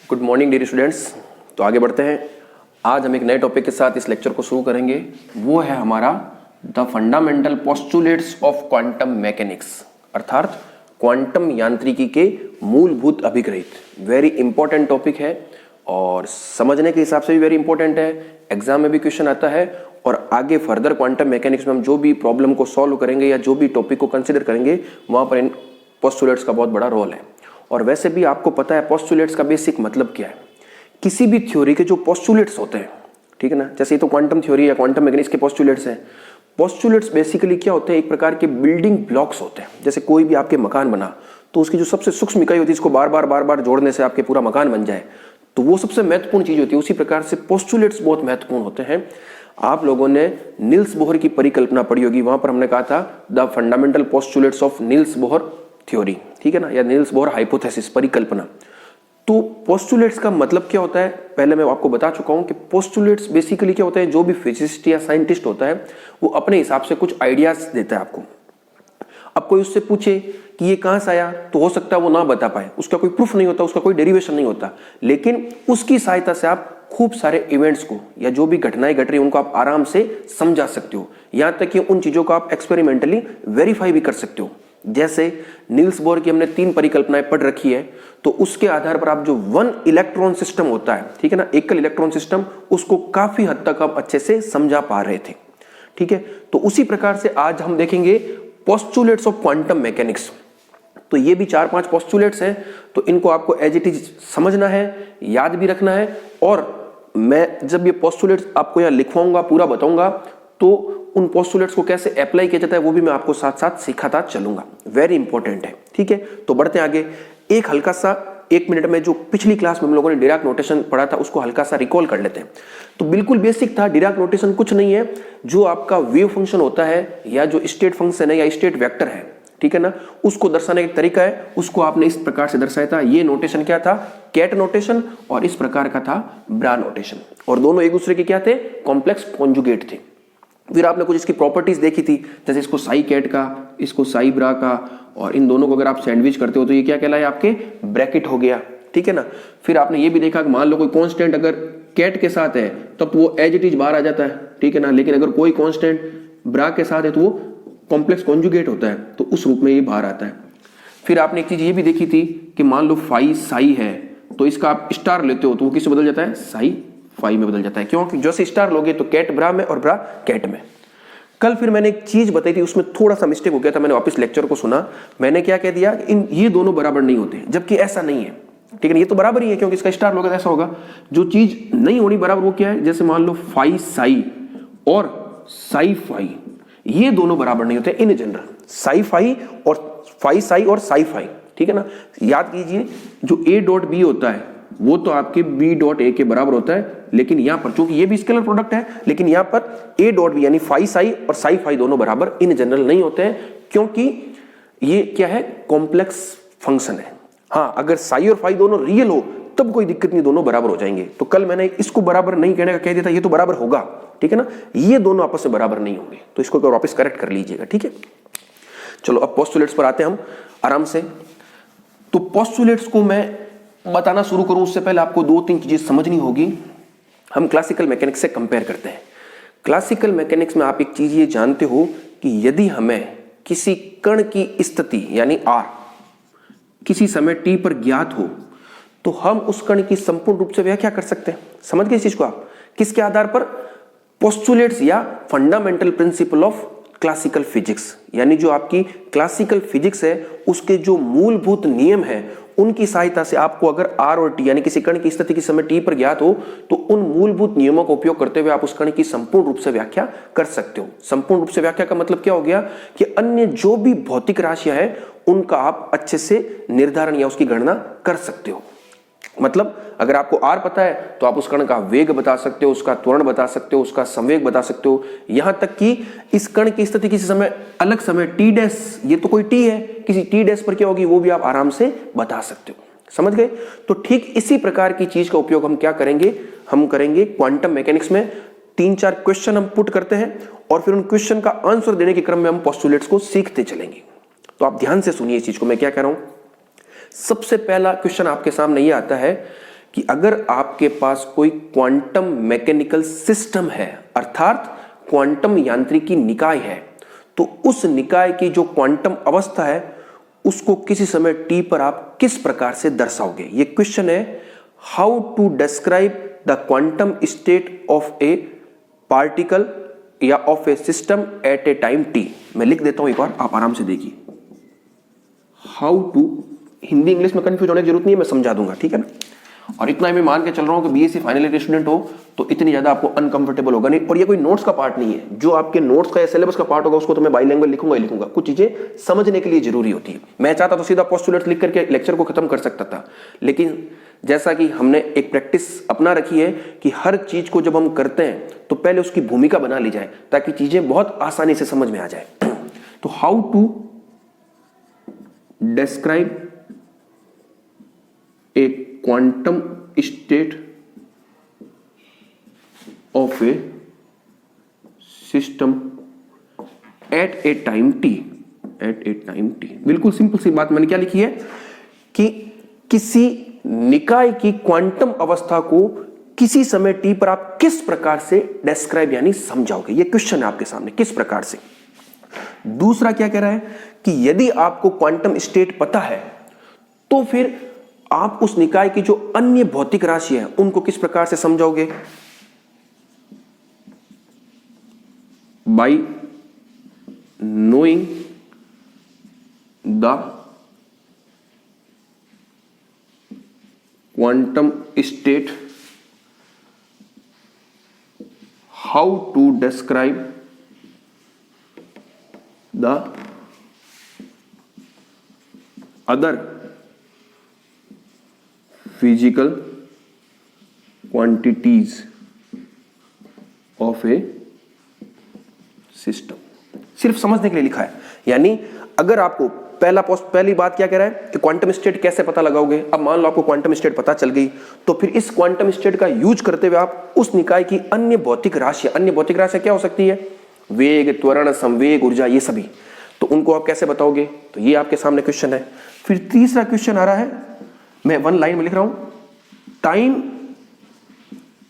Good morning dear students. तो आगे बढ़ते हैं। आज हम एक नए टॉपिक के साथ इस लेक्चर को शुरू करेंगे। वो है हमारा the fundamental postulates of quantum mechanics, अर्थात क्वांटम यांत्रिकी के मूलभूत अभिग्रहित। वेरी इंपॉर्टेंट टॉपिक है और समझने के हिसाब से भी वेरी इंपॉर्टेंट है। एग्जाम में भी क्वेश्चन आता है और आगे फर्दर क्वांटम मैकेनिक्स में हम जो भी प्रॉब्लम को सॉल्व करेंगे या जो भी टॉपिक को कंसिडर करेंगे वहां पर इन पोस्टुलेट्स का बहुत बड़ा रोल है। और वैसे भी आपको पता है पोस्टुलेट्स का बेसिक मतलब क्या है। किसी भी थ्योरी के जो पोस्टुलेट्स होते हैं, ठीक है ना, जैसे ये तो क्वांटम थ्योरी या क्वांटम मैकेनिक्स के पोस्टुलेट्स हैं। पोस्टुलेट्स बेसिकली क्या होते हैं, एक प्रकार के बिल्डिंग ब्लॉक्स होते हैं। जैसे कोई भी आपके मकान बना तो उसकी जो सबसे सूक्ष्म इकाई होती है, इसको बार बार जोड़ने से आपके पूरा मकान बन जाए, तो वो सबसे महत्वपूर्ण चीज होती है। उसी प्रकार से पोस्टुलेट्स बहुत महत्वपूर्ण होते हैं। आप लोगों ने नील्स बोहर की परिकल्पना पढ़ी होगी, वहां पर हमने कहा था the fundamental postulates of Niels Bohr theory, ठीक है ना, या नील्स बोहर हाइपोथेसिस, परिकल्पना। तो पोस्टुलेट्स का मतलब क्या होता है, पहले मैं आपको बता चुका हूं कि पोस्टुलेट्स बेसिकली क्या होता है, जो भी फिजिसिस्ट या साइंटिस्ट होता है वो अपने हिसाब से कुछ आइडियाज देता है आपको। अब कोई उससे पूछे कि ये कहां से आया, तो हो सकता है वो ना बता पाए, उसका कोई प्रूफ नहीं होता, उसका कोई डेरिवेशन नहीं होता, लेकिन उसकी सहायता से आप खूब सारे इवेंट्स को या जो भी घटनाएं घट रही हैं उनको आप आराम से समझा सकते हो। यहां तक कि उन चीजों को आप एक्सपेरिमेंटली वेरीफाई भी कर सकते हो। जैसे नील्स बोहर की हमने 3 परिकल्पनाएं पढ़ रखी है, तो उसके आधार पर आप जो 1 इलेक्ट्रॉन सिस्टम होता है, ठीक है ना, एकल इलेक्ट्रॉन सिस्टम, उसको काफी हद तक आप अच्छे से समझा पा रहे थे, ठीक है। तो उसी प्रकार से आज हम देखेंगे पोस्टुलेट्स ऑफ क्वांटम मैकेनिक्स। तो ये भी 4-5 पोस्टुलेट्स हैं, तो इनको आपको एज इट इज समझना है, याद भी रखना है। और मैं जब ये पोस्टुलेट्स आपको यहाँ लिखवाऊंगा, पूरा बताऊंगा, तो उन पोस्टुलेट्स को कैसे अप्लाई किया जाता है वो भी मैं आपको साथ साथ सिखाता चलूंगा। वेरी इंपॉर्टेंट है, ठीक है। तो बढ़ते हैं आगे। एक हल्का सा 1 मिनट में जो पिछली क्लास में हम लोगों ने डिराक नोटेशन पढ़ा था उसको हल्का सा रिकॉल कर लेते हैं। तो बिल्कुल बेसिक था। डिराक नोटेशन कुछ नहीं है, जो आपका वेव फंक्शन होता है या जो स्टेट फंक्शन है या स्टेट वेक्टर है, ठीक है ना, उसको दर्शाने का तरीका है, उसको आपने इस प्रकार से दर्शाया था। ये नोटेशन क्या था, कैट नोटेशन, और इस प्रकार का था ब्रा नोटेशन, और दोनों एक दूसरे के क्या थे, कॉम्प्लेक्स कॉन्जुगेट थे। फिर आपने कुछ इसकी प्रॉपर्टीज देखी थी, जैसे इसको साई कैट का, इसको साई ब्रा का, और इन दोनों को अगर आप सैंडविच करते हो तो ये क्या कहलाए, आपके ब्रैकेट हो गया, ठीक है ना। फिर आपने ये भी देखा कि मान लो कोई कांस्टेंट अगर कैट के साथ है तब तो वो एज इट इज बाहर आ जाता है, ठीक है ना, लेकिन अगर कोई कांस्टेंट ब्रा के साथ है तो वो कॉम्प्लेक्स कॉन्जुगेट होता है, तो उस रूप में ये बाहर आता है। फिर आपने एक चीज ये भी देखी थी कि मान लो फाई साई है तो इसका आप स्टार लेते हो तो वो किससे बदल जाता है, साई फाई में बदल जाता है। क्योंकि जैसे स्टार लोगे तो कैट ब्रा में और ब्रा कैट में। कल फिर मैंने एक चीज बताई थी, उसमें थोड़ा सा मिस्टेक हो गया था, मैंने वापस लेक्चर को सुना, मैंने क्या कह दिया, इन ये दोनों बराबर नहीं होते, जबकि ऐसा नहीं है, ठीक है। ये तो बराबर ही है क्योंकि इसका स्टार लोगे तो ऐसा होगा। जो चीज नहीं होनी बराबर वो क्या है, जैसे मान लो फाई साई और साई फाई, ये दोनों बराबर नहीं होते इन जनरल। साई फाई और फाई साई और साई फाई, ठीक है ना। याद कीजिए जो ए डॉट बी होता है वो तो आपके बी डॉट ए के बराबर होता है, लेकिन यहां पर चूंकि ये भी स्केलर प्रोडक्ट है, लेकिन यहां पर ए डॉट बी यानी फाई साई और साई फाई दोनों बराबर इन जनरल नहीं होते हैं, क्योंकि ये क्या है, कॉम्प्लेक्स फंक्शन है। हाँ, अगर साई और फाई दोनों रियल हो तब कोई दिक्कत नहीं, दोनों बराबर हो जाएंगे। तो कल मैंने इसको बराबर नहीं कहने का कह दिया था, ये तो बराबर होगा, ठीक है ना, ये दोनों आपस में बराबर नहीं होंगे, तो इसको वापस करेक्ट कर लीजिएगा, ठीक है। चलो अब पोस्टुलेट्स पर आते हैं हम आराम से। तो पोस्टुलेट्स को मैं बताना शुरू करूं उससे पहले आपको 2-3 चीजें समझनी होगी। हम क्लासिकल मैकेनिक्स से कंपेयर करते हैं। क्लासिकल मैकेनिक्स में आप एक चीज ये जानते हो कि यदि हमें किसी कण की स्थिति यानी r किसी समय t पर ज्ञात हो तो हम उस कण की संपूर्ण रूप से व्याख्या कर सकते हैं। समझ गए इस चीज को आप, किसके आधार पर, पोस्टुलेट्स या fundamental principle of classical physics, यानी जो आपकी क्लासिकल फिजिक्स है उसके जो मूलभूत नियम है उनकी सहायता से आपको अगर r और t यानी किसी कण की स्थिति किस समय t पर ज्ञात हो तो उन मूलभूत नियमों का उपयोग करते हुए आप उस कण की संपूर्ण रूप से व्याख्या कर सकते हो। संपूर्ण रूप से व्याख्या का मतलब क्या हो गया कि अन्य जो भी भौतिक राशियां हैं उनका आप अच्छे से निर्धारण या उसकी गणना कर सकते हो। मतलब अगर आपको r पता है तो आप उस कण का वेग बता सकते हो, उसका त्वरण बता सकते हो, उसका संवेग बता सकते हो, यहां तक कि इस कण की स्थिति किसी समय अलग समय t डैश, ये तो कोई t है, किसी t डैश पर क्या होगी वो भी आप आराम से बता सकते हो। समझ गए। तो ठीक इसी प्रकार की चीज का उपयोग हम क्या करेंगे, हम करेंगे क्वांटम मैकेनिक्स में। 3-4 क्वेश्चन हम पुट करते हैं और फिर उन क्वेश्चन का आंसर देने के क्रम में हम पोस्टुलेट्स को सीखते चलेंगे। तो आप ध्यान से सुनिए इस चीज को, मैं क्या कह रहा हूं। सबसे पहला क्वेश्चन आपके सामने ये आता है कि अगर आपके पास कोई क्वांटम मैकेनिकल सिस्टम है, अर्थात क्वांटम यांत्रिकी निकाय है, तो उस निकाय की जो क्वांटम अवस्था है उसको किसी समय t पर आप किस प्रकार से दर्शाओगे। ये क्वेश्चन है, how to describe the quantum state of a particle या of a system at a time t। मैं लिख देता हूं एक बार, आप आराम से देखिए। हाउ टू, हिंदी इंग्लिश में कंफ्यूज होने की जरूरत नहीं है, मैं समझा दूंगा, ठीक है ना। और इतना मैं मान के चल रहा हूं कि बीएससी फाइनल ईयर स्टूडेंट हो तो इतनी ज्यादा आपको अनकंफर्टेबल होगा नहीं। और ये कोई नोट्स का पार्ट नहीं है, जो आपके नोट्स का या सिलेबस का पार्ट होगा उसको तो मैं बाइलैंग्वेज लिखूंगा ही लिखूंगा। कुछ चीजें समझने के लिए जरूरी होती है। मैं चाहता तो सीधा पोस्टुलेट्स लिख करके लेक्चर को खत्म कर सकता था, लेकिन जैसा कि हमने एक प्रैक्टिस अपना रखी है कि हर चीज को जब हम करते हैं तो पहले उसकी भूमिका बना ली जाए ताकि चीजें बहुत आसानी से समझ में आ जाए। तो how to describe a quantum state of a system at a time T. At a time T, बिल्कुल सिंपल सी बात मैंने क्या लिखी है कि किसी निकाय की क्वांटम अवस्था को किसी समय टी पर आप किस प्रकार से डिस्क्राइब यानी समझाओगे। ये क्वेश्चन है आपके सामने, किस प्रकार से। दूसरा क्या कह रहा है कि यदि आपको क्वांटम स्टेट पता है तो फिर आप उस निकाय की जो अन्य भौतिक राशि है उनको किस प्रकार से समझाओगे। By knowing the quantum state, how to describe the other physical quantities of a system. सिर्फ समझने के लिए लिखा है, यानी अगर आपको पहली बात क्या कह रहा है कि क्वांटम स्टेट कैसे पता लगाओगे। अब मान लो आपको क्वांटम स्टेट पता चल गई तो फिर इस क्वांटम स्टेट का यूज करते हुए आप उस निकाय की अन्य भौतिक राशि क्या हो सकती है, वेग, त्वरण, संवेग, ऊर्जा, ये सभी, तो उनको आप कैसे बताओगे। तो ये आपके सामने क्वेश्चन है। फिर तीसरा क्वेश्चन आ रहा है, मैं वन लाइन में लिख रहा हूं, time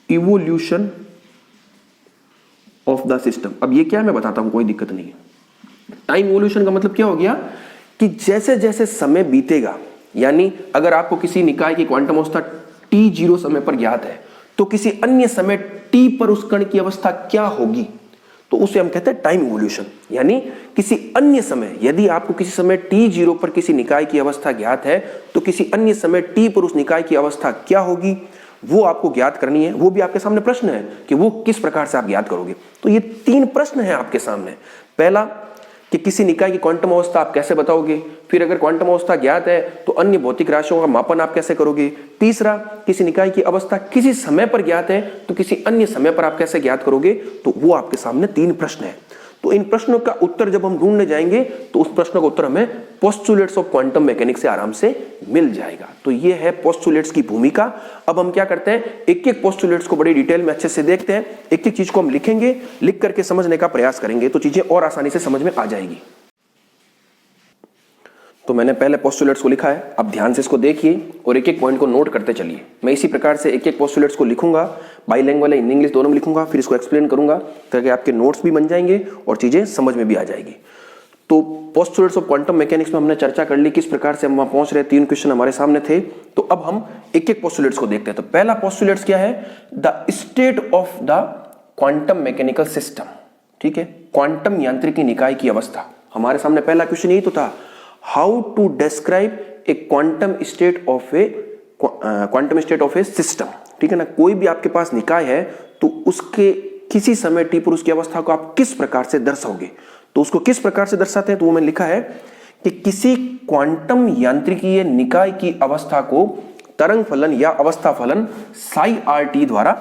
evolution of the system. अब ये क्या है मैं बताता हूं, कोई दिक्कत नहीं है। टाइम इवोल्यूशन का मतलब क्या हो गया कि जैसे जैसे समय बीतेगा, यानी अगर आपको किसी निकाय की क्वांटम अवस्था t0 समय पर ज्ञात है तो किसी अन्य समय t पर उस कण की अवस्था क्या होगी, तो उसे हम कहते हैं टाइम इवोल्यूशन। यानी किसी अन्य समय, यदि आपको किसी समय t0 पर किसी निकाय की अवस्था ज्ञात है तो किसी अन्य समय t पर उस निकाय की अवस्था क्या होगी वो आपको ज्ञात करनी है। वो भी आपके सामने प्रश्न है कि वो किस प्रकार से आप ज्ञात करोगे। तो ये 3 प्रश्न है आपके सामने। पहला कि किसी निकाय की क्वांटम अवस्था आप कैसे बताओगे, फिर अगर क्वांटम अवस्था ज्ञात है तो अन्य भौतिक राशियों का मापन आप कैसे करोगे, तीसरा किसी निकाय की अवस्था किसी समय पर ज्ञात है तो किसी अन्य समय पर आप कैसे ज्ञात करोगे। तो वो आपके सामने 3 प्रश्न है। तो इन प्रश्नों का उत्तर जब हम ढूंढने जाएंगे तो उस प्रश्न का उत्तर हमें पोस्टुलेट्स ऑफ क्वांटम मैकेनिक्स से आराम से मिल जाएगा। तो ये है पोस्टुलेट्स की भूमिका। अब हम क्या करते हैं, एक एक पोस्टुलेट्स को बड़ी डिटेल में अच्छे से देखते हैं, एक एक चीज को हम लिखेंगे, लिख करके समझने का प्रयास करेंगे तो चीजें और आसानी से समझ में आ जाएगी। तो मैंने पहले पोस्टुलेट्स को लिखा है, अब ध्यान से इसको देखिए और एक एक पॉइंट को नोट करते चलिए। मैं इसी प्रकार से एक एक पोस्टुलेट्स को लिखूंगा, बाइलैंग्वेज हिंदी इंग्लिश दोनों में लिखूंगा, फिर इसको एक्सप्लेन करूंगा ताकि आपके नोट्स भी बन जाएंगे और चीजें समझ में भी आ जाएगी। तो पोस्टुलेट्स ऑफ क्वांटम मैकेनिक्स में हमने चर्चा कर ली किस प्रकार से हम वहां पहुंच रहे, 3 क्वेश्चन हमारे सामने थे। तो अब हम एक एक पोस्टुलेट्स को देखते हैं। तो पहला पोस्टुलेट्स क्या है, the state of the quantum mechanical system. ठीक है, क्वांटम यांत्रिकी निकाय की अवस्था। हमारे सामने पहला क्वेश्चन यही तो था, how to describe a quantum state of a system. ठीक है ना, कोई भी आपके पास निकाय है तो उसके किसी समय टी पर उसकी अवस्था को आप किस प्रकार से दर्शाओगे। तो उसको किस प्रकार से दर्शाते हैं, तो वो मैंने लिखा है कि किसी क्वांटम यांत्रिकीय निकाय की अवस्था को तरंग फलन या अवस्था फलन साई आर टी द्वारा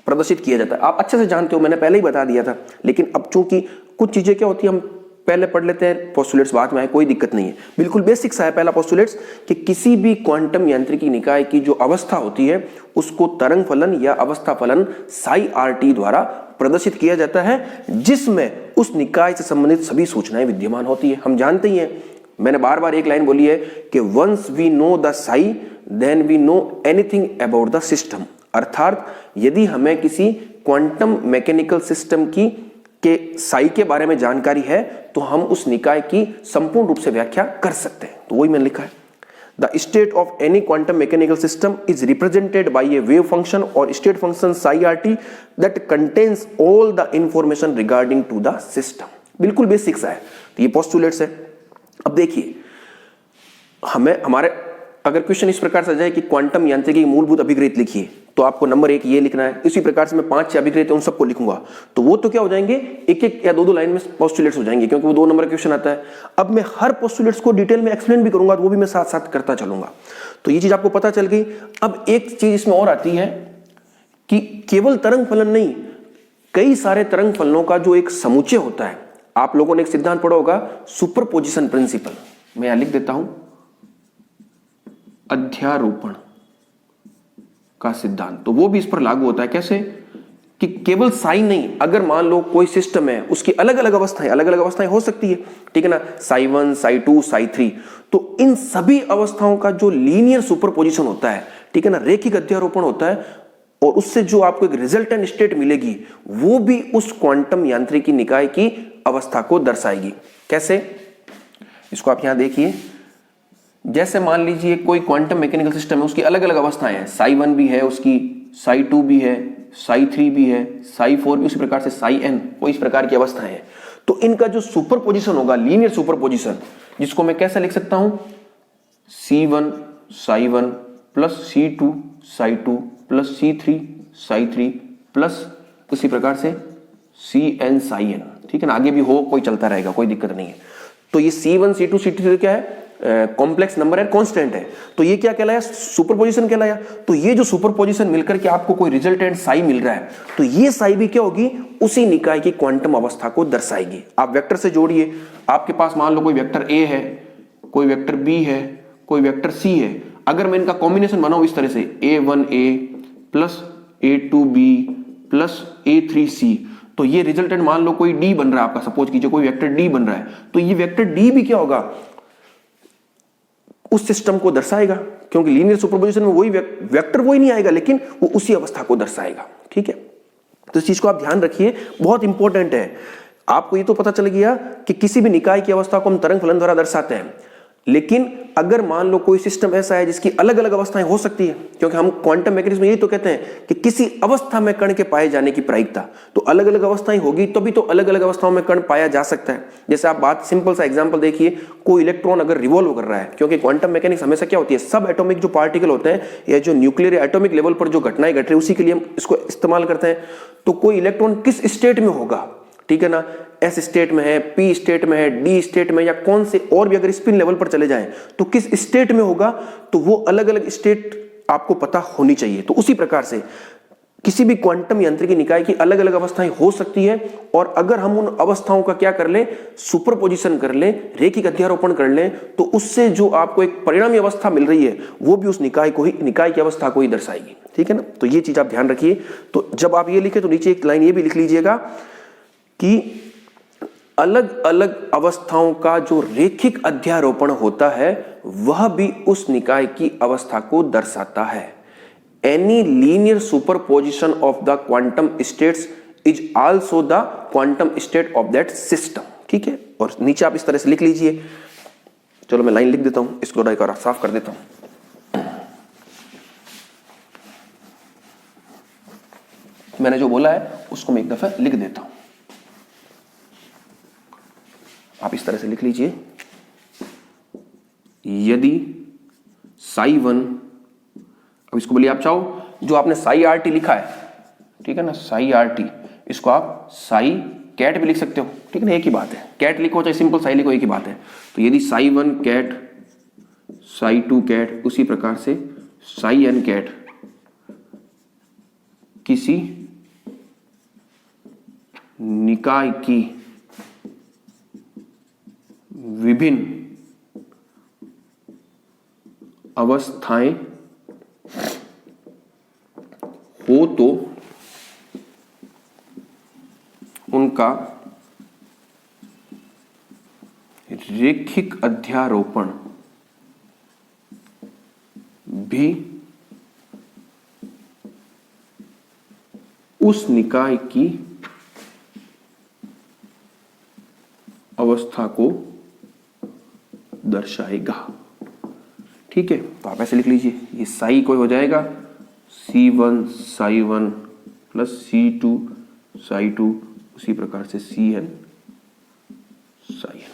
प्रदर्शित किया जाता है। आप अच्छे से जानते हो, मैंने पहले ही बता दिया था, लेकिन अब चूंकि कुछ चीजें क्या होती है हम पहले पढ़ लेते हैं, पोस्टुलेट्स बाद में आए, कोई दिक्कत नहीं है। बिल्कुल बेसिक सा है पहला पोस्टुलेट्स कि किसी भी क्वांटम यांत्रिकी निकाय की जो अवस्था होती है उसको तरंग फलन या अवस्था फलन साई आर टी द्वारा प्रदर्शित किया जाता है, जिसमें उस निकाय से संबंधित सभी सूचनाएं विद्यमान होती है। हम जानते ही हैं मैंने बार बार एक लाइन बोली है कि once we know the psi then we know anything about the system. अर्थात यदि हमें किसी क्वांटम मैकेनिकल सिस्टम की के साई के बारे में जानकारी है तो हम उस निकाय की संपूर्ण रूप से व्याख्या कर सकते हैं। तो वही मैंने लिखा है, the state of any quantum mechanical system is represented by a wave function और state function psi r t that contains all the information regarding to the system. बिल्कुल बेसिक सा है। तो ये पोस्टुलेट्स है। अब देखिए, हमें हमारे अगर क्वेश्चन इस प्रकार से आ जाए कि क्वांटम यांत्रिकी की मूलभूत अभिग्रहित लिखिए, तो आपको नंबर 1 ये लिखना है। इसी प्रकार से मैं 5-6 अभिग्रहित है उन सबको लिखूंगा, तो वो तो क्या हो जाएंगे, एक एक या दो दो लाइन में पोस्टुलेट्स हो जाएंगे, क्योंकि वो 2 नंबर का क्वेश्चन आता है। अब मैं हर पोस्टुलेट्स को डिटेल में एक्सप्लेन भी करूंगा, तो वो भी मैं साथ साथ करता चलूंगा। तो ये चीज आपको पता चल गई। अब एक चीज इसमें और आती है कि केवल तरंग फलन नहीं, कई सारे तरंग फलनों का जो एक समुच्चय होता है। आप लोगों ने एक सिद्धांत पढ़ा होगा, सुपरपोजिशन प्रिंसिपल। मैं यहां लिख देता हूं, अध्यारोपण का सिद्धांत। तो वो भी इस पर लागू होता है। कैसे कि केवल साई नहीं, अगर मान लो कोई सिस्टम है, उसकी अलग अलग अवस्थाएं हो सकती है, ठीक है ना, साई 1, साई 2, साई 3। तो इन सभी अवस्थाओं का जो लीनियर सुपरपोजिशन होता है, ठीक है ना, रेखिक अध्यारोपण होता है, और उससे जो आपको एक रिजल्टेंट स्टेट मिलेगी वो भी उस क्वांटम यांत्रिकी निकाय की अवस्था को दर्शाएगी। कैसे, इसको आप यहां देखिए। जैसे मान लीजिए कोई क्वांटम मैकेनिकल सिस्टम है, उसकी अलग अलग अवस्थाएं हैं, साई 1 भी है, उसकी साई 2 भी है, साई 3 भी है, साई 4 भी, उसी प्रकार से साई n, वो इस प्रकार की अवस्थाएं हैं। तो इनका जो सुपरपोजिशन होगा, लीनियर सुपरपोजिशन, जिसको मैं कैसे लिख सकता हूं, C1 Sai 1 plus C2 Sai 2 plus C3 Sai 3 plus उसी प्रकार से Cn साई n, ठीक है ना, आगे भी हो कोई चलता रहेगा, कोई दिक्कत नहीं है। तो ये C1 C2 C3 क्या है, कॉम्प्लेक्स नंबर है, कांस्टेंट है। तो ये क्या कहलाया, सुपरपोजिशन कहलाया। तो ये जो सुपरपोजिशन मिलकर के आपको कोई रिजल्टेंट साई मिल रहा है, तो ये साई भी क्या होगी, उसी निकाय की क्वांटम अवस्था को दर्शाएगी। आप वेक्टर से जोड़िए, आपके पास मान लो कोई वेक्टर ए है, कोई वेक्टर बी है, कोई वेक्टर सी है। अगर मैं इनका कॉम्बिनेशन बनाऊं इस तरह से, A1A plus A2B plus A3C, तो ये रिजल्टेंट मान लो कोई डी बन रहा है आपका, सपोज कीजिए कोई वेक्टर डी बन रहा है, तो ये वेक्टर डी भी क्या होगा, उस सिस्टम को दर्शाएगा, क्योंकि लीनियर सुपरपोजिशन में वही वेक्टर वही नहीं आएगा, लेकिन वो उसी अवस्था को दर्शाएगा। ठीक है, तो इस चीज को आप ध्यान रखिए, बहुत इंपॉर्टेंट है। आपको ये तो पता चल गया कि किसी भी निकाय की अवस्था को हम तरंग फलन द्वारा दर्शाते हैं, लेकिन अगर मान लो कोई सिस्टम ऐसा है जिसकी अलग अलग अवस्थाएं हो सकती है, क्योंकि हम क्वांटम मैकेनिज्म में यही तो कहते हैं कि किसी अवस्था में कण के पाए जाने की प्रायिकता, तो अलग अलग अवस्थाएं होगी तभी तो अलग अलग अवस्थाओं में कण पाया जा सकता है। जैसे आप बात सिंपल सा एग्जांपल देखिए, कोई इलेक्ट्रॉन अगर रिवॉल्व कर रहा है, क्योंकि क्वांटम मैकेनिक्स हमेशा क्या होती है, सब एटॉमिक जो पार्टिकल होते हैं या जो न्यूक्लियर एटॉमिक लेवल पर जो घटनाएं घट रही है उसी के लिए हम इसको इस्तेमाल करते हैं। तो कोई इलेक्ट्रॉन किस स्टेट में होगा, ठीक है ना, एस स्टेट में है, पी स्टेट में है, डी स्टेट में, या कौन से और भी अगर स्पिन लेवल पर चले जाएं तो किस स्टेट में होगा, तो वो अलग अलग स्टेट आपको पता होनी चाहिए। तो उसी प्रकार से किसी भी क्वांटम यांत्रिकी निकाय की अलग अलग अवस्थाएं हो सकती है, और अगर हम उन अवस्थाओं का क्या कर लें, सुपरपोजिशन कर लें, रेखिक अध्यारोपण कर लें, तो उससे जो आपको एक परिणामी अवस्था मिल रही है वो भी उस निकाय की अवस्था को ही दर्शाएगी। ठीक है ना, तो ये चीज आप ध्यान रखिए। तो जब आप ये लिखे तो नीचे एक लाइन ये भी लिख लीजिएगा कि अलग अलग अवस्थाओं का जो रेखिक अध्यारोपण होता है वह भी उस निकाय की अवस्था को दर्शाता है। Any linear superposition of the quantum states is also the quantum state of that system. ठीक है, और नीचे आप इस तरह से लिख लीजिए। चलो मैं लाइन लिख देता हूं, इसको एक बार साफ कर देता हूं। मैंने जो बोला है उसको मैं एक दफा लिख देता हूं। आप इस तरह से लिख लीजिए, यदि साई 1, अब इसको बोलिए आप चाहो जो आपने साई आर टी लिखा है, ठीक है ना, साई आर टी, इसको आप साई कैट भी लिख सकते हो, ठीक है ना, एक ही बात है, कैट लिखो चाहे सिंपल साई लिखो एक ही बात है। तो यदि साई 1 कैट, साई 2 कैट, उसी प्रकार से साई n कैट किसी निकाय की विभिन्न अवस्थाएं हो तो उनका रेखिक अध्यारोपण भी उस निकाय की अवस्था को दर्शाएगा। ठीक है, तो आप ऐसे लिख लीजिए, ये साई कोई हो जाएगा C1 साई1 प्लस C2 साई2, उसी प्रकार से Cn साइन।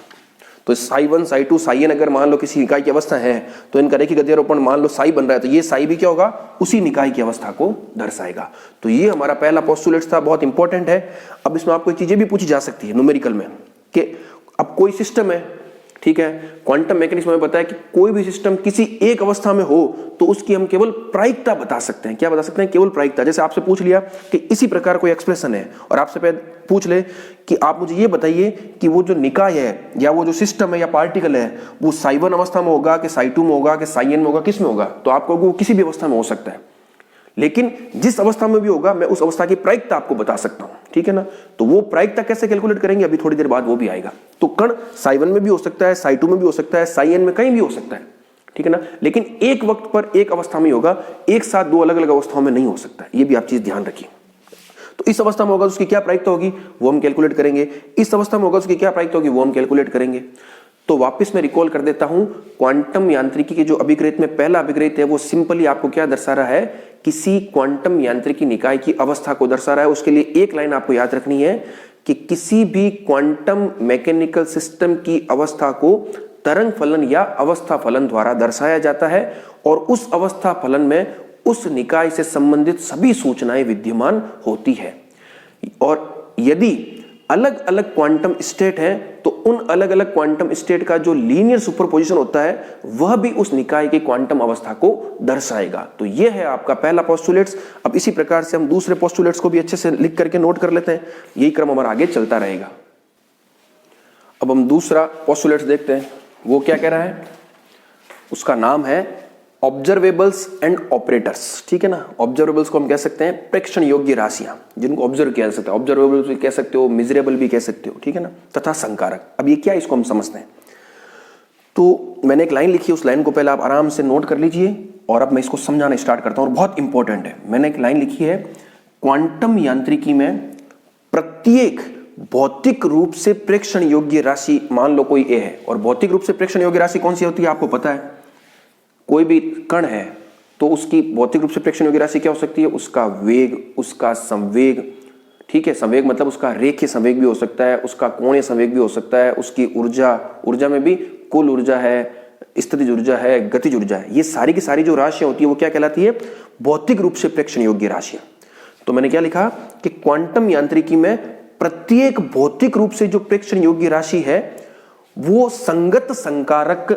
तो साई1 साई2 साइन अगर मान लो किसी निकाय की अवस्था है तो इनका रेखिक अध्यारोपण मान लो साई बन रहा है, तो ये साई भी क्या होगा, उसी निकाय की अवस्था को दर्शाएगा। तो ये हमारा पहला पोस्टुलेट था, बहुत इंपॉर्टेंट है। अब इसमें आपको चीजें भी पूछी जा सकती है न्यूमेरिकल में कि अब कोई सिस्टम है, ठीक है, क्वांटम मैकेनिक्स में बताया कि कोई भी सिस्टम किसी एक अवस्था में हो तो उसकी हम केवल प्रायिकता बता सकते हैं। क्या बता सकते हैं? केवल प्रायिकता। जैसे आपसे पूछ लिया कि इसी प्रकार कोई एक्सप्रेशन है और आपसे पूछ ले कि आप मुझे ये बताइए कि वो जो निकाय है या वो जो सिस्टम है या पार्टिकल है वो साई1 अवस्था में होगा कि साई2 में होगा कि साइन में होगा, किस में होगा, तो आपको वो किसी भी अवस्था में हो सकता है, लेकिन जिस अवस्था में भी होगा मैं उस अवस्था की प्रायिकता आपको बता सकता हूं। ठीक है ना, तो वो प्रायिकता कैसे कैलकुलेट करेंगे अभी थोड़ी देर बाद वो भी आएगा। तो कण साई1 में भी हो सकता है, साई2 में भी हो सकता है, साइन में कहीं भी हो सकता है, ठीक है ना, लेकिन एक वक्त पर एक अवस्था में होगा, एक साथ दो अलग अलग अवस्थाओं में नहीं हो सकता। ये भी आप चीज ध्यान रखिए। तो इस अवस्था में होगा उसकी क्या प्रायिकता होगी वो हम कैलकुलेट करेंगे, इस अवस्था में होगा उसकी क्या प्रायिकता होगी वो हम कैलकुलेट करेंगे। तो वापस मैं रिकॉल कर देता हूं, क्वांटम यांत्रिकी के जो अभिग्रहित में पहला अभिग्रहित है वो सिंपली आपको क्या दर्शा रहा है, किसी क्वांटम यांत्रिकी निकाय की अवस्था को दर्शा रहा है। उसके लिए एक लाइन आपको याद रखनी है कि किसी भी क्वांटम मैकेनिकल सिस्टम की अवस्था को तरंग फलन या अवस्था फलन द्वारा दर्शाया जाता है और उस अवस्था फलन में उस निकाय से संबंधित सभी सूचनाएं विद्यमान होती है। और यदि अलग अलग क्वांटम स्टेट हैं तो उन अलग अलग क्वांटम स्टेट का जो लीनियर सुपरपोजिशन होता है वह भी उस निकाय की क्वांटम अवस्था को दर्शाएगा। तो यह है आपका पहला पोस्टुलेट्स। अब इसी प्रकार से हम दूसरे पोस्टुलेट्स को भी अच्छे से लिख करके नोट कर लेते हैं, यही क्रम हमारा आगे चलता रहेगा। अब हम दूसरा पोस्टुलेट्स देखते हैं, वो क्या कह रहा है, उसका नाम है ऑब्जर्वेबल्स एंड ऑपरेटर्स। ठीक है ना, ऑब्जर्वेबल्स को हम कह सकते हैं प्रेक्षण योग्य राशियां जिनको ऑब्जर्व किया जा सकता है, ऑब्जर्वेबल्स भी कह सकते हो, मेजरेबल भी कह सकते हो, ठीक है ना, तथा संकारक। अब ये क्या है इसको हम समझते हैं। तो मैंने एक लाइन लिखी है, उस लाइन को पहले आप आराम से नोट कर लीजिए और अब मैं इसको समझाना स्टार्ट करता हूं और बहुत इंपॉर्टेंट है। मैंने एक लाइन लिखी है, क्वांटम यांत्रिकी में प्रत्येक भौतिक रूप से प्रेक्षण योग्य राशि, मान लो कोई ए है, और भौतिक रूप से प्रेक्षण योग्य राशि कौन सी होती है आपको पता है, कोई भी कण है तो उसकी भौतिक रूप से प्रेक्षण योग्य राशि क्या हो सकती है, उसका वेग, उसका संवेग, ठीक है, संवेग मतलब उसका रेखीय संवेग भी हो सकता है, उसका कोणीय संवेग भी हो सकता है, उसकी ऊर्जा, ऊर्जा में भी कुल ऊर्जा है, स्थितिज ऊर्जा है, गतिज ऊर्जा है, ये सारी की सारी जो राशियां होती है वो क्या कहलाती है, भौतिक रूप से प्रेक्षण योग्य राशियां। तो मैंने क्या लिखा कि क्वांटम यांत्रिकी में प्रत्येक भौतिक रूप से जो प्रेक्षण योग्य राशि है वो संगत संकारक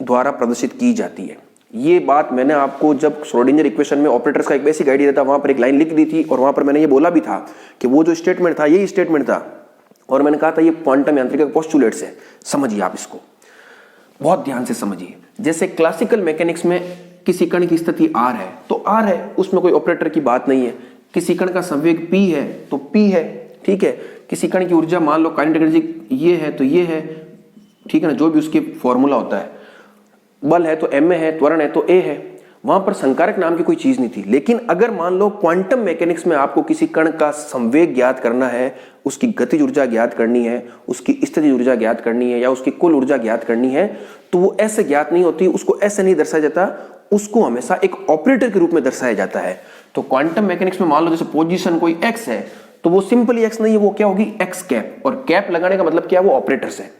द्वारा प्रदर्शित की जाती है। ये बात मैंने आपको जब श्रोडिंगर इक्वेशन में ऑपरेटर्स का एक बेसिक आइडिया था वहां पर एक लाइन लिख दी थी और वहां पर मैंने ये बोला भी था कि वो जो स्टेटमेंट था यही स्टेटमेंट था और मैंने कहा था ये क्वांटम यांत्रिकी का पोस्टुलेट्स है। समझिए आप इसको बहुत ध्यान से समझिए। जैसे क्लासिकल मैकेनिक्स में किसी कण की स्थिति R है तो R है, उसमें कोई ऑपरेटर की बात नहीं है। किसी कण का संवेग P है तो P है, ठीक है। किसी कण की ऊर्जा मान लो काइनेटिक एनर्जी ये है तो ये है, ठीक है ना, जो भी उसकी फॉर्मूला होता है। बल है तो m है, त्वरण है तो a है। वहां पर संकारक नाम की कोई चीज नहीं थी। लेकिन अगर मान लो क्वांटम मैकेनिक्स में आपको किसी कण का संवेग ज्ञात करना है, उसकी गतिज ऊर्जा ज्ञात करनी है, उसकी स्थितिज ऊर्जा ज्ञात करनी है या उसकी कुल ऊर्जा ज्ञात करनी है, तो वो ऐसे ज्ञात नहीं होती, उसको ऐसे नहीं दर्शाया जाता, उसको हमेशा एक ऑपरेटर के रूप में दर्शाया जाता है। तो क्वांटम मैकेनिक्स में मान लो जैसे पोजीशन कोई x है तो वो सिंपली x नहीं है, वो क्या होगी x कैप, और कैप लगाने का मतलब क्या है, वो ऑपरेटर्स है।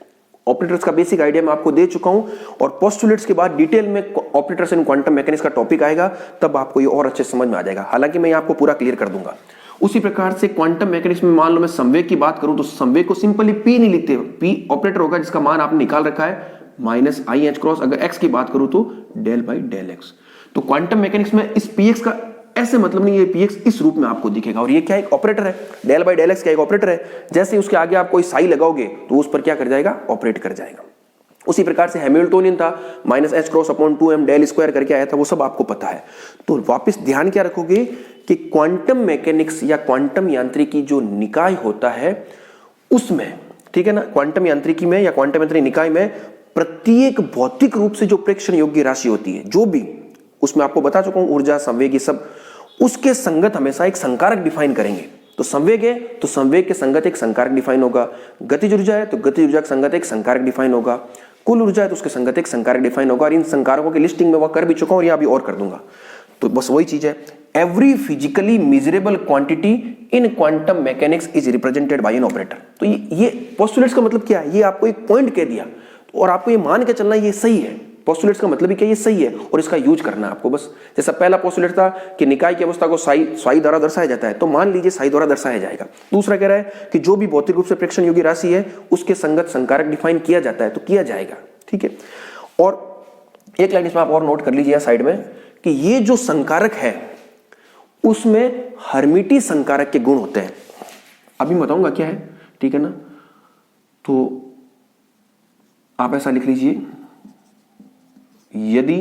ऑपरेटर्स का बेसिक आइडिया मैं आपको दे चुका हूं और पोस्टुलेट्स के बाद डिटेल में ऑपरेटर्स इन क्वांटम मैकेनिक्स का टॉपिक आएगा, तब आपको ये और अच्छे समझ में आ जाएगा। हालांकि मैं आपको पूरा क्लियर कर दूंगा। उसी प्रकार से क्वांटम मैकेनिक्स में मान लो मैं संवेग की बात करूं तो संवेग को सिंपली p नहीं लिखते, p ऑपरेटर होगा जिसका मान आपने निकाल रखा है माइनस आई एच क्रॉस। अगर x की बात करूं तो डेल बाई डेल एक्स। तो क्वांटम मैकेनिक्स में इस px का ऐसे मतलब नहीं, ये px इस रूप में आपको दिखेगा और ये क्या एक ऑपरेटर है, डेल बाई डेल एक्स क्या एक ऑपरेटर है। जैसे उसके आगे आप कोई साई लगाओगे तो उस पर क्या कर जाएगा, ऑपरेट कर जाएगा। उसी प्रकार से हैमिल्टोनियन था minus H cross upon 2m del square करके आया था, वो सब आपको पता है। तो वापस ध्यान क्या रखोगे कि क्वांटम मैकेनिक्स या क्वांटम यांत्रिकी जो निकाय होता है उसमें, ठीक है ना, क्वांटम यांत्रिकी में या क्वांटम यांत्रिक निकाय में प्रत्येक भौतिक रूप से जो प्रेक्षण योग्य राशि होती है, जो भी, उसमें आपको बता चुका हूं ऊर्जा, संवेग, ये सब, उसके संगत हमेशा एक संकारक डिफाइन करेंगे। तो संवेग है तो संवेग के संगत एक संकारक डिफाइन होगा, गतिज ऊर्जा है तो गतिज ऊर्जा के संगत एक संकारक डिफाइन होगा, कुल ऊर्जा है तो उसके संगत एक संकारक डिफाइन होगा। और इन संकारकों की लिस्टिंग में वह कर भी चुका हूं और यहां भी और कर दूंगा। तो बस वही चीज है, every physically measurable quantity in quantum mechanics is represented bye an operator. तो ये पोस्टुलेट्स का मतलब क्या है, ये आपको एक पॉइंट कह दिया और आपको ये मान के चलना ये सही है। पोस्टुलेट्स का मतलब ही क्या, ये सही है और इसका यूज करना है आपको बस। जैसा पहला पोस्टुलेट था कि निकाय की अवस्था को साई द्वारा दर्शाया जाता है, तो मान लीजिए साई द्वारा दर्शाया जाएगा। दूसरा कह रहा है कि जो भी भौतिक रूप से प्रेक्षण योग्य राशि है उसके संगत संकारक डिफाइन किया जाता है, तो किया जाएगा, ठीक है। और एक लाइन इसमें आप और नोट कर लीजिए साइड में कि ये जो संकारक है उसमें हर्मिटी संकारक के गुण होते हैं। अभी बताऊंगा क्या है, ठीक है ना। तो आप ऐसा लिख लीजिए, यदि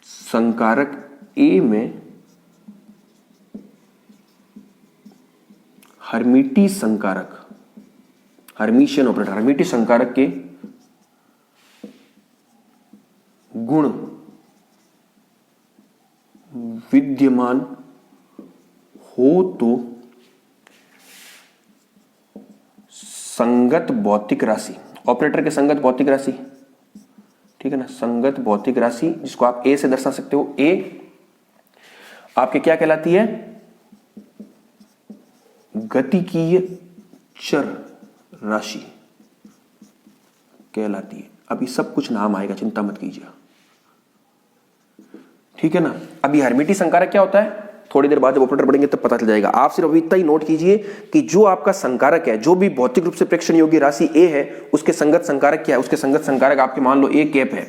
संकारक ए में हर्मिटी संकारक, हर्मिशियन ऑपरेटर, हर्मिटी संकारक के गुण विद्यमान हो तो संगत भौतिक राशि, ऑपरेटर के संगत भौतिक राशि, ठीक है ना, संगत भौतिक राशि जिसको आप ए से दर्शा सकते हो। ए आपके क्या कहलाती है, गतिकीय चर राशि कहलाती है। अभी सब कुछ नाम आएगा, चिंता मत कीजिए, ठीक है ना। अभी हर्मिटी संकारक क्या होता है, थोड़ी देर बाद जब ऑपरेटर पढ़ेंगे तब पता चल जाएगा। आप सिर्फ अभी इतना ही नोट कीजिए कि जो आपका संकारक है, जो भी भौतिक रूप से प्रेक्षण योग्य राशि ए है, उसके संगत संकारक क्या है, उसके संगत संकारक आपके मान लो ए कैप है।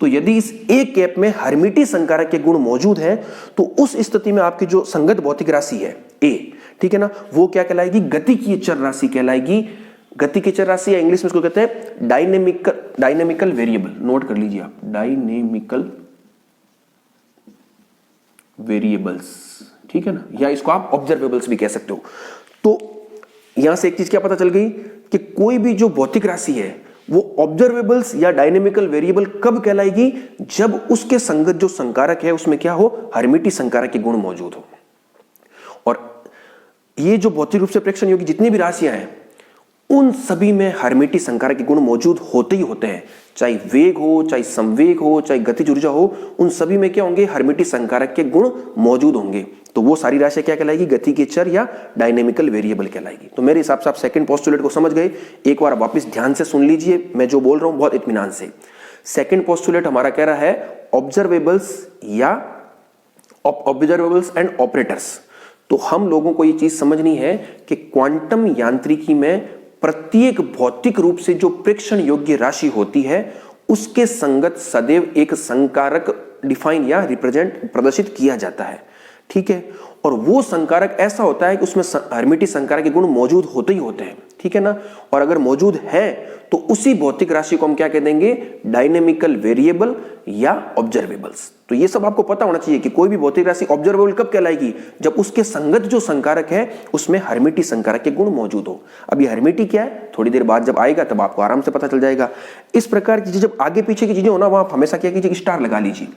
तो यदि इस ए कैप में हर्मिटी संकारक के गुण मौजूद हैं तो उस स्थिति में आपकी जो संगत भौतिक राशि है ए, ठीक है ना, वो क्या कहलाएगी, गतिकीय चर राशि कहलाएगी। गतिकीय चर राशि या इंग्लिश में इसको कहते हैं डायनेमिकल वेरिएबल। नोट कर लीजिए आप, डायनेमिकल वेरिएबल्स, ठीक है ना, या इसको आप ऑब्जर्वेबल्स भी कह सकते हो। तो यहां से एक चीज क्या पता चल गई कि कोई भी जो भौतिक राशि है वो ऑब्जर्वेबल्स या डायनेमिकल वेरिएबल कब कहलाएगी, जब उसके संगत जो संकारक है उसमें क्या हो, हर्मिटी संकारक के गुण मौजूद हो। और ये जो भौतिक रूप से प्रेक्षण योग्य जितनी भी राशियां हैं उन सभी में हर्मिटी संकारक के गुण मौजूद होते ही होते हैं, चाहे वेग हो, चाहे संवेग हो, चाहे गतिज ऊर्जा हो, उन सभी में क्या होंगे, हर्मिटी संकारक के गुण मौजूद होंगे। तो वो सारी राशियां क्या कहलाएगी, गति के चर या डायनेमिकल वेरिएबल कहलाएगी। तो मेरे हिसाब से आप सेकंड पोस्टुलेट को समझ गए। एक बार वापस ध्यान से सुन लीजिए, मैं जो बोल रहा हूं बहुत इत्मीनान से। सेकंड पोस्टुलेट हमारा कह रहा है ऑब्जर्वेबल्स या ऑब्जर्वेबल्स एंड ऑपरेटर्स। तो हम लोगों को ये चीज समझनी है कि क्वांटम यांत्रिकी में प्रत्येक भौतिक रूप से जो प्रेक्षण योग्य राशि होती है उसके संगत सदैव एक संकारक डिफाइन या रिप्रेजेंट प्रदर्शित किया जाता है, ठीक है। और वो संकारक ऐसा होता है कि उसमें हर्मिटी संकारक के गुण मौजूद होते ही होते हैं, ठीक है ना। और अगर मौजूद है तो उसी भौतिक राशि को हम क्या कह देंगे, डायनेमिकल वेरिएबल या ऑब्जर्वेबल्स। तो ये सब आपको पता होना चाहिए कि कोई भी भौतिक राशि ऑब्जर्वेबल कब कहलाएगी, जब उसके संगत जो संकारक है उसमें हर्मिटी संकारक के गुण मौजूद हो। अब ये हर्मिटी क्या है, थोड़ी देर बाद जब आएगा तब आपको आराम से पता चल जाएगा। इस प्रकार की जब आगे पीछे की चीजें हो ना, वहां आप हमेशा क्या कीजिए, स्टार लगा लीजिए,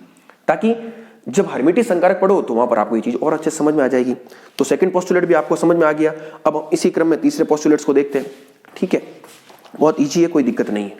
ताकि जब हर्मिटी संकारक पढ़ो तो वहां पर आपको ये चीज और अच्छे से समझ में आ जाएगी। तो सेकंड पोस्टुलेट भी आपको समझ में आ गया। अब इसी क्रम में तीसरे पोस्टुलेट्स को देखते हैं, ठीक है। बहुत इजी है, कोई दिक्कत नहीं है।